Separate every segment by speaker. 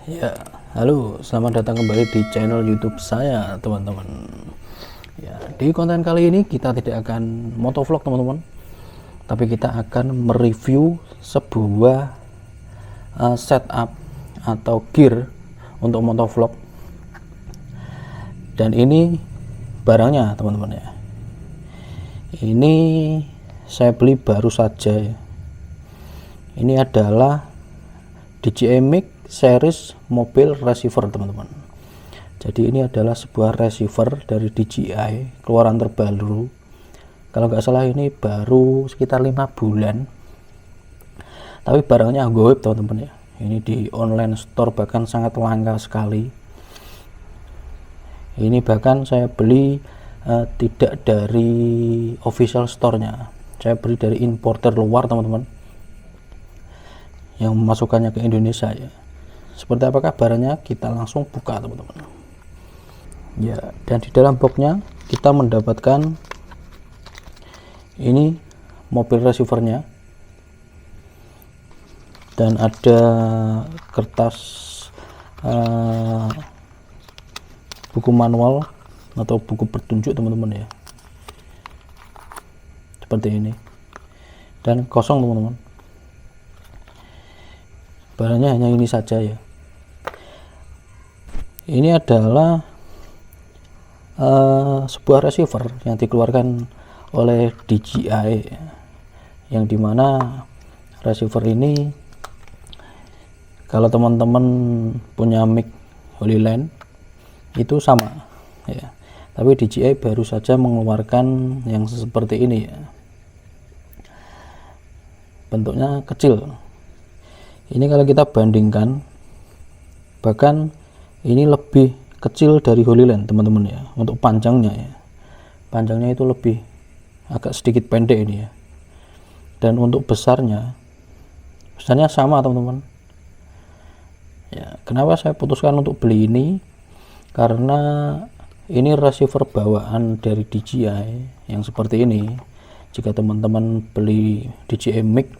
Speaker 1: Ya, halo, selamat datang kembali di channel YouTube saya, teman-teman. Ya, di konten kali ini kita tidak akan motovlog, teman-teman, tapi kita akan mereview sebuah setup atau gear untuk motovlog. Dan ini barangnya, teman-teman ya. Ini saya beli baru saja ya. Ini adalah DJI Mic series mobil receiver, teman-teman. Jadi ini adalah sebuah receiver dari DJI, keluaran terbaru. Kalau nggak salah ini baru sekitar 5 bulan. Tapi barangnya goib, teman-teman ya. Ini di online store bahkan sangat langka sekali. Ini bahkan saya beli tidak dari official store-nya. Saya beli dari importer luar, teman-teman, yang memasukkannya ke Indonesia ya. Seperti apakah barangnya, kita langsung buka, teman-teman ya. Dan di dalam boxnya kita mendapatkan ini mobil receivernya, dan ada kertas buku manual atau buku petunjuk, teman-teman ya, seperti ini, dan kosong, teman-teman. Barangnya hanya ini saja ya. Ini adalah sebuah receiver yang dikeluarkan oleh DJI, yang dimana receiver ini, kalau teman-teman punya mic HoloLens itu sama ya, tapi DJI baru saja mengeluarkan yang seperti ini ya. Bentuknya kecil. Ini kalau kita bandingkan, bahkan ini lebih kecil dari HoloLens, teman-teman ya. Untuk panjangnya ya, panjangnya itu lebih agak sedikit pendek ini ya. Dan untuk besarnya sama, teman-teman ya. Kenapa saya putuskan untuk beli ini? Karena ini receiver bawaan dari DJI yang seperti ini. Jika teman-teman beli DJI Mic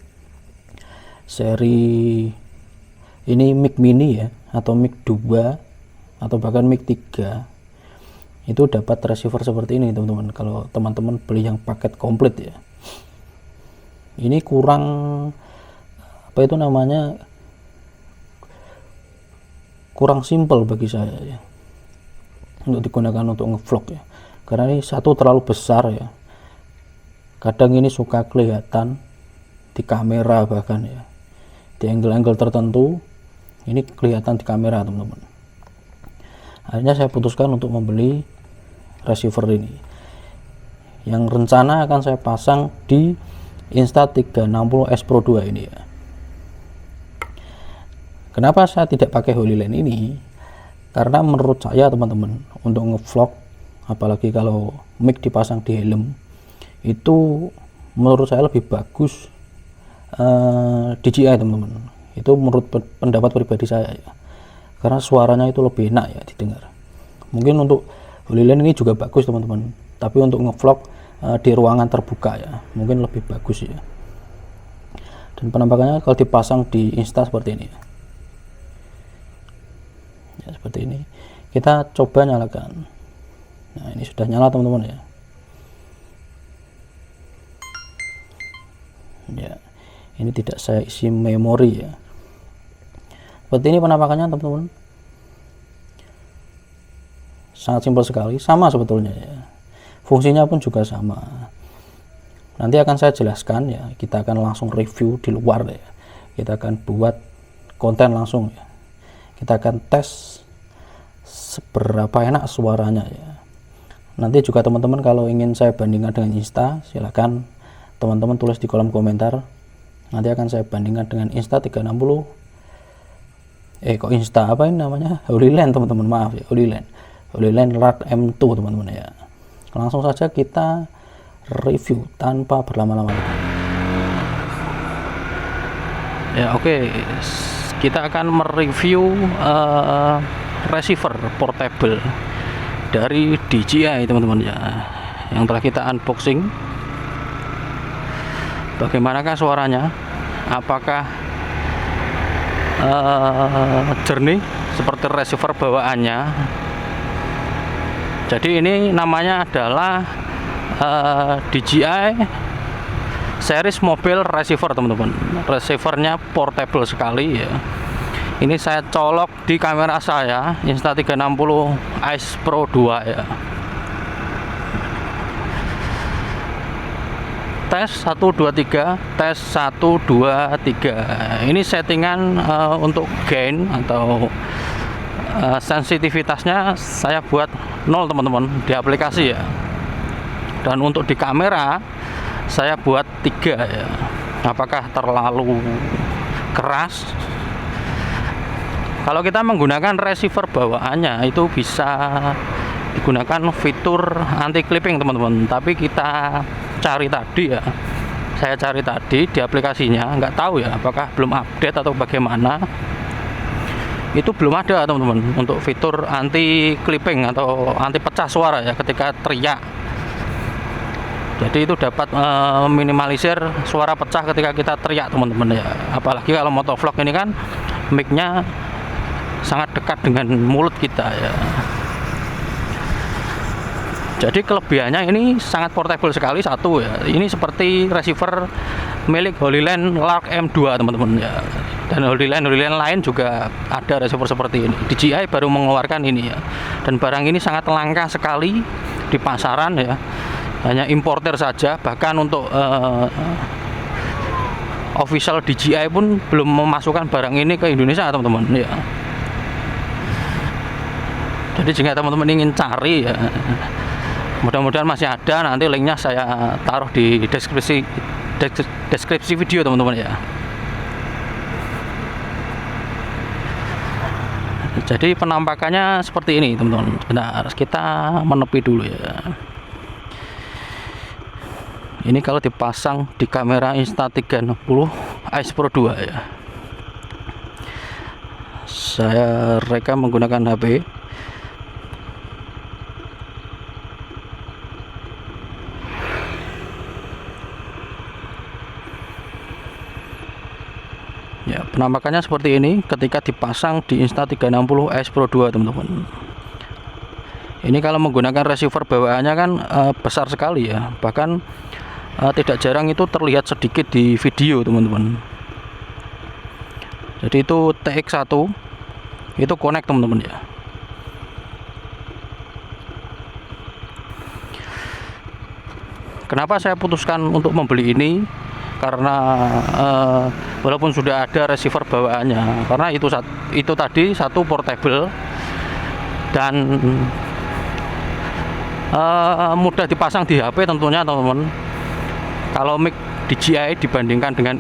Speaker 1: seri ini, Mic Mini ya, atau Mic 2 atau bahkan Mic 3, itu dapat receiver seperti ini, teman-teman. Kalau teman-teman beli yang paket komplit ya, ini kurang apa itu namanya, kurang simple bagi saya ya untuk digunakan untuk ngevlog ya. Karena ini satu terlalu besar ya, kadang ini suka kelihatan di kamera, bahkan ya di angle-angle tertentu ini kelihatan di kamera, teman-teman. Akhirnya saya putuskan untuk membeli receiver ini, yang rencana akan saya pasang di Insta360S Pro 2 ini ya. Kenapa saya tidak pakai HoloLens ini? Karena menurut saya, teman-teman, untuk ngevlog, apalagi kalau mic dipasang di helm, itu menurut saya lebih bagus DJI, teman-teman. Itu menurut pendapat pribadi saya ya, karena suaranya itu lebih enak ya didengar. Mungkin untuk HoloLens ini juga bagus, teman-teman, tapi untuk ngevlog di ruangan terbuka ya, mungkin lebih bagus ya. Dan penampakannya kalau dipasang di Insta seperti ini ya, seperti ini. Kita coba nyalakan. Nah, ini sudah nyala, teman-teman ya. Ya, ini tidak saya isi memori ya. Seperti ini penampakannya, teman-teman. Sangat simpel sekali, sama sebetulnya ya. Fungsinya pun juga sama. Nanti akan saya jelaskan ya. Kita akan langsung review di luar ya. Kita akan buat konten langsung ya. Kita akan tes seberapa enak suaranya ya. Nanti juga teman-teman kalau ingin saya bandingkan dengan Insta, silakan teman-teman tulis di kolom komentar. Nanti akan saya bandingkan dengan Insta360. Kok Insta, apa ini namanya? HoloLens, teman-teman, maaf ya, HoloLens Rad M2, teman-teman ya. Langsung saja kita review tanpa berlama-lama lagi. Ya, oke. Kita akan mereview receiver portable dari DJI, teman-teman ya, yang telah kita unboxing. Bagaimanakah suaranya? Apakah jernih seperti receiver bawaannya. Jadi ini namanya adalah DJI series mobil receiver, teman-teman. Receivernya portable sekali ya. Ini saya colok di kamera saya Insta360 Ace Pro 2 ya. Tes 1 2 3, tes 1 2 3. Ini settingan untuk gain atau sensitivitasnya saya buat 0, teman-teman, di aplikasi ya. Dan untuk di kamera saya buat 3 ya. Apakah terlalu keras? Kalau kita menggunakan receiver bawaannya itu bisa digunakan fitur anti clipping, teman-teman. Tapi kita cari tadi ya, saya cari tadi di aplikasinya, nggak tahu ya apakah belum update atau bagaimana. Itu belum ada, teman-teman, untuk fitur anti clipping atau anti pecah suara ya ketika teriak. Jadi itu dapat minimalisir suara pecah ketika kita teriak, teman-teman ya. Apalagi kalau motovlog ini kan mic-nya sangat dekat dengan mulut kita ya. Jadi kelebihannya ini sangat portable sekali, satu ya. Ini seperti receiver milik Holyland Lark M2, teman-teman ya. Dan Holyland lain juga ada receiver seperti ini. DJI baru mengeluarkan ini ya. Dan barang ini sangat langka sekali di pasaran ya. Hanya importer saja, bahkan untuk official DJI pun belum memasukkan barang ini ke Indonesia, teman-teman ya. Jadi jika teman-teman ingin cari ya, mudah-mudahan masih ada. Nanti linknya saya taruh di deskripsi video, teman-teman ya. Jadi penampakannya seperti ini, teman-teman. Bentar, kita menepi dulu ya. Ini kalau dipasang di kamera Insta360 Ace Pro 2 ya. Saya rekam menggunakan HP. Ya, penampakannya seperti ini ketika dipasang di Insta360 Ace Pro 2, teman-teman. Ini kalau menggunakan receiver bawaannya kan besar sekali ya. Bahkan tidak jarang itu terlihat sedikit di video, teman-teman. Jadi itu TX1 itu connect, teman-teman ya. Kenapa saya putuskan untuk membeli ini? Karena walaupun sudah ada receiver bawaannya, karena itu tadi satu portable dan mudah dipasang di HP tentunya, teman-teman. Kalau mic DJI dibandingkan dengan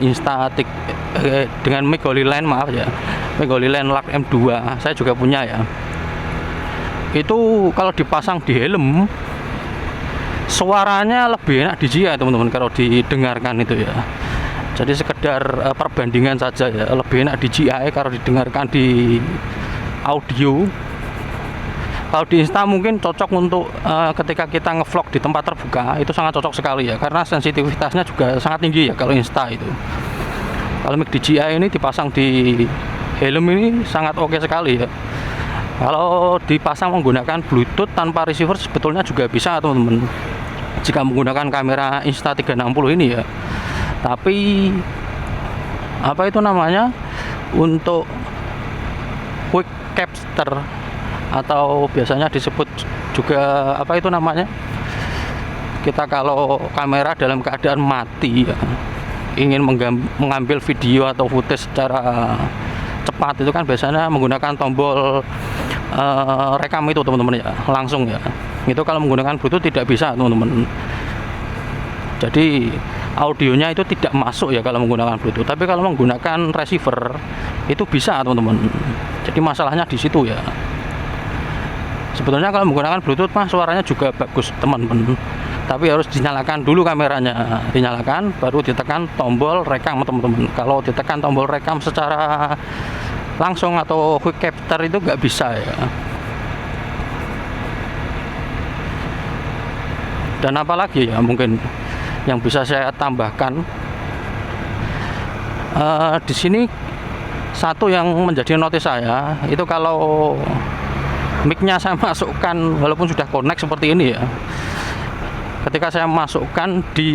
Speaker 1: dengan mic Holyland, maaf ya, mic Holyland Lark M2 saya juga punya ya. Itu kalau dipasang di helm suaranya lebih enak DJI, teman-teman, kalau didengarkan itu ya. Jadi sekedar perbandingan saja ya, lebih enak DJI kalau didengarkan di audio. Kalau di Insta mungkin cocok untuk ketika kita ngevlog di tempat terbuka, itu sangat cocok sekali ya, karena sensitivitasnya juga sangat tinggi ya kalau Insta itu. Kalau mic DJI ini dipasang di helm ini sangat oke sekali ya. Kalau dipasang menggunakan Bluetooth tanpa receiver sebetulnya juga bisa, teman-teman, jika menggunakan kamera Insta360 ini ya. Tapi apa itu namanya, untuk quick capture atau biasanya disebut juga apa itu namanya, kita kalau kamera dalam keadaan mati ya, ingin mengambil video atau footage secara cepat, itu kan biasanya menggunakan tombol rekam itu, teman-teman ya, langsung ya. Itu kalau menggunakan Bluetooth tidak bisa, teman-teman. Jadi audionya itu tidak masuk ya kalau menggunakan Bluetooth. Tapi kalau menggunakan receiver itu bisa, teman-teman. Jadi masalahnya di situ ya. Sebetulnya kalau menggunakan Bluetooth mah suaranya juga bagus, teman-teman. Tapi harus dinyalakan dulu kameranya, dinyalakan baru ditekan tombol rekam, teman-teman. Kalau ditekan tombol rekam secara langsung atau quick capture itu nggak bisa ya. Dan apalagi ya mungkin yang bisa saya tambahkan, di sini satu yang menjadi notice saya itu kalau mic-nya saya masukkan walaupun sudah connect seperti ini ya, ketika saya masukkan di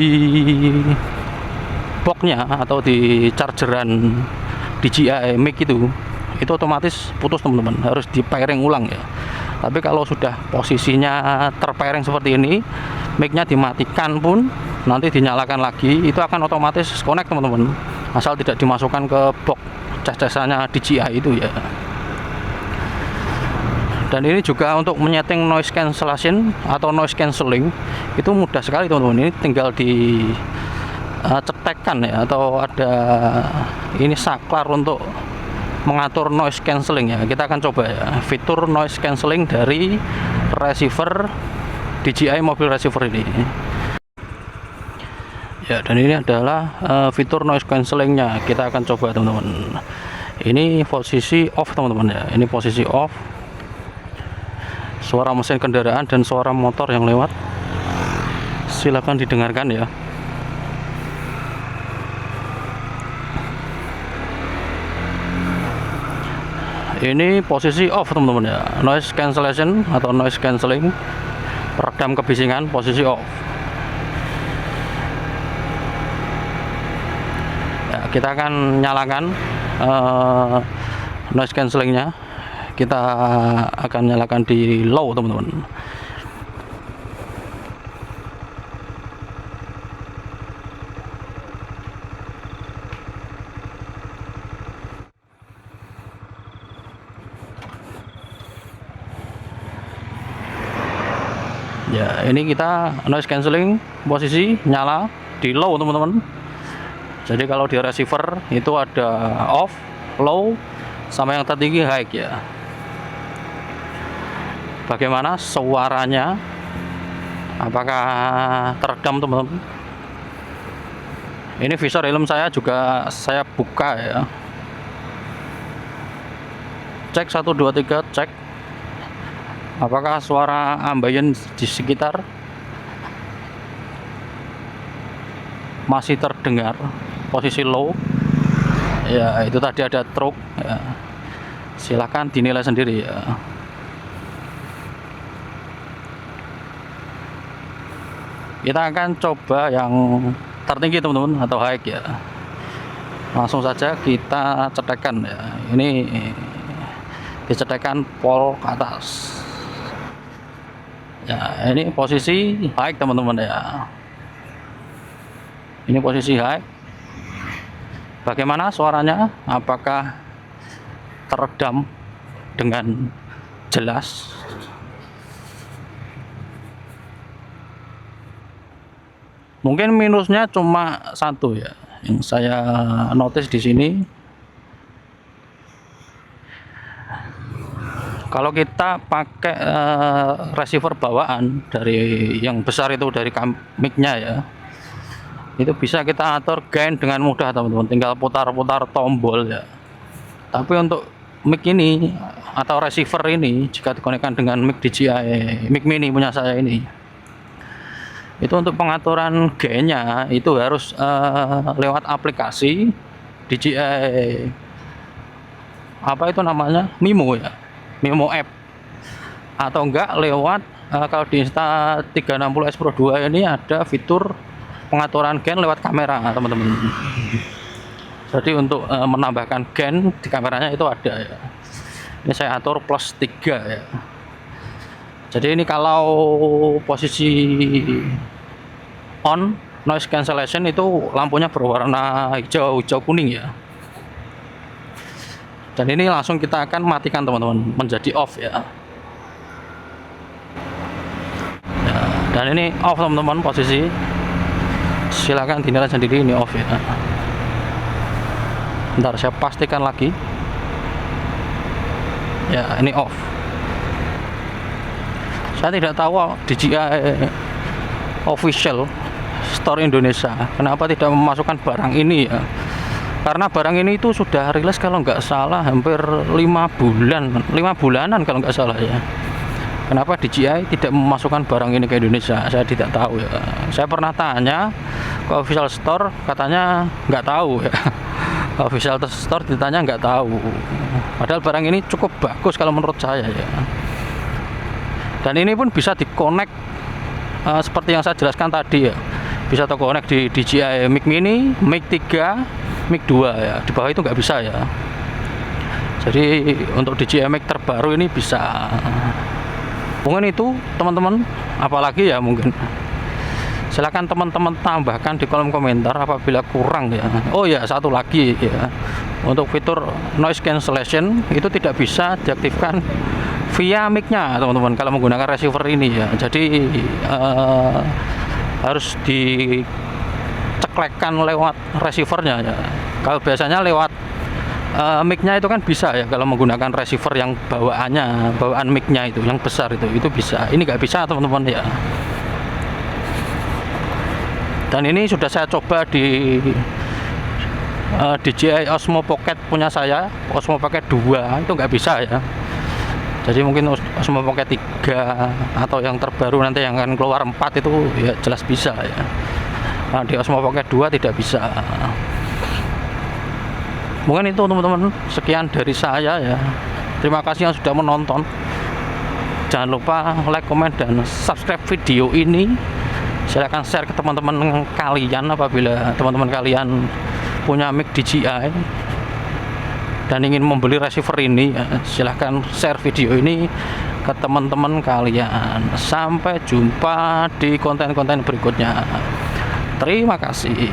Speaker 1: box-nya atau di chargeran DJI mic itu otomatis putus teman-teman, harus di pairing ulang ya. Tapi kalau sudah posisinya terpairing seperti ini, mic-nya dimatikan pun nanti dinyalakan lagi, itu akan otomatis connect teman-teman, asal tidak dimasukkan ke box cas-casannya DJI itu ya. Dan ini juga untuk menyeting noise cancellation atau noise cancelling itu mudah sekali teman-teman. Ini tinggal di cetekan ya, atau ada ini saklar untuk mengatur noise cancelling ya. Kita akan coba ya fitur noise cancelling dari receiver DJI mobil receiver ini ya. Dan ini adalah fitur noise cancellingnya. Kita akan coba teman-teman. Ini posisi off teman-teman ya. Ini posisi off. Suara mesin kendaraan dan suara motor yang lewat silakan didengarkan ya. Ini posisi off teman-teman ya, noise cancellation atau noise cancelling, peredam kebisingan, posisi off ya. Kita akan nyalakan noise cancellingnya. Kita akan nyalakan di low teman-teman. Ya, ini kita noise cancelling posisi nyala di low teman-teman. Jadi kalau di receiver itu ada off, low, sama yang tertinggi high ya. Bagaimana suaranya? Apakah teredam teman-teman? Ini visor helm saya juga saya buka ya. Cek 1 2 3, cek. Apakah suara ambien di sekitar masih terdengar? Posisi low. Ya, itu tadi ada truk ya. Silahkan dinilai sendiri ya. Kita akan coba yang tertinggi teman-teman atau high ya. Langsung saja kita cetekan ya. Ini dicetekan pol ke atas. Ya, ini posisi high teman-teman ya. Ini posisi high. Bagaimana suaranya? Apakah teredam dengan jelas? Mungkin minusnya cuma satu ya, yang saya notice di sini. Kalau kita pakai receiver bawaan dari yang besar itu dari mic-nya ya, itu bisa kita atur gain dengan mudah teman-teman, tinggal putar-putar tombol ya. Tapi untuk mic ini atau receiver ini, jika dikonekkan dengan mic DJI mic mini punya saya ini, itu untuk pengaturan gainnya itu harus lewat aplikasi DJI apa itu namanya, Mimo ya, Mimo app, atau enggak lewat kalau di Insta360S Pro 2 ini ada fitur pengaturan gain lewat kamera teman-teman. Jadi untuk menambahkan gain di kameranya itu ada ya. Ini saya atur +3 ya. Jadi ini kalau posisi on noise cancellation itu lampunya berwarna hijau kuning ya. Dan ini langsung kita akan matikan teman-teman, menjadi off ya. Dan ini off teman-teman posisi. Silakan dinilai sendiri, ini off ya. Bentar saya pastikan lagi. Ya, ini off. Saya tidak tahu DJI official store Indonesia kenapa tidak memasukkan barang ini ya, karena barang ini itu sudah rilis kalau nggak salah hampir 5 bulanan kalau nggak salah ya. Kenapa DJI tidak memasukkan barang ini ke Indonesia, saya tidak tahu ya. Saya pernah tanya ke official store, katanya nggak tahu ya. official store ditanya nggak tahu, padahal barang ini cukup bagus kalau menurut saya ya. Dan ini pun bisa di-connect seperti yang saya jelaskan tadi ya, bisa terkonek di DJI Mic Mini, Mic 3, Mic 2 ya. Di bawah itu nggak bisa ya. Jadi untuk DJI Mic terbaru ini bisa. Mungkin itu teman-teman, apalagi ya mungkin silakan teman-teman tambahkan di kolom komentar apabila kurang ya. Oh ya, satu lagi ya, untuk fitur noise cancellation itu tidak bisa diaktifkan via mic-nya teman-teman kalau menggunakan receiver ini ya. Jadi harus diceklekan lewat receivernya ya. Kalau biasanya lewat mic-nya itu kan bisa ya, kalau menggunakan receiver yang bawaan mic-nya itu yang besar itu bisa. Ini nggak bisa teman-teman ya. Dan ini sudah saya coba di DJI Osmo Pocket punya saya, Osmo Pocket 2 itu nggak bisa ya. Jadi mungkin Osmo Pocket 3 atau yang terbaru nanti yang akan keluar 4 itu ya jelas bisa ya. Nah, di Osmo Pocket 2 tidak bisa. Mungkin itu teman-teman, sekian dari saya ya. Terima kasih yang sudah menonton. Jangan lupa like, comment, dan subscribe video ini. Silahkan share ke teman-teman kalian apabila teman-teman kalian punya mic DJI dan ingin membeli receiver ini ya, silahkan share video ini ke teman-teman kalian. Sampai jumpa di konten-konten berikutnya. Terima kasih.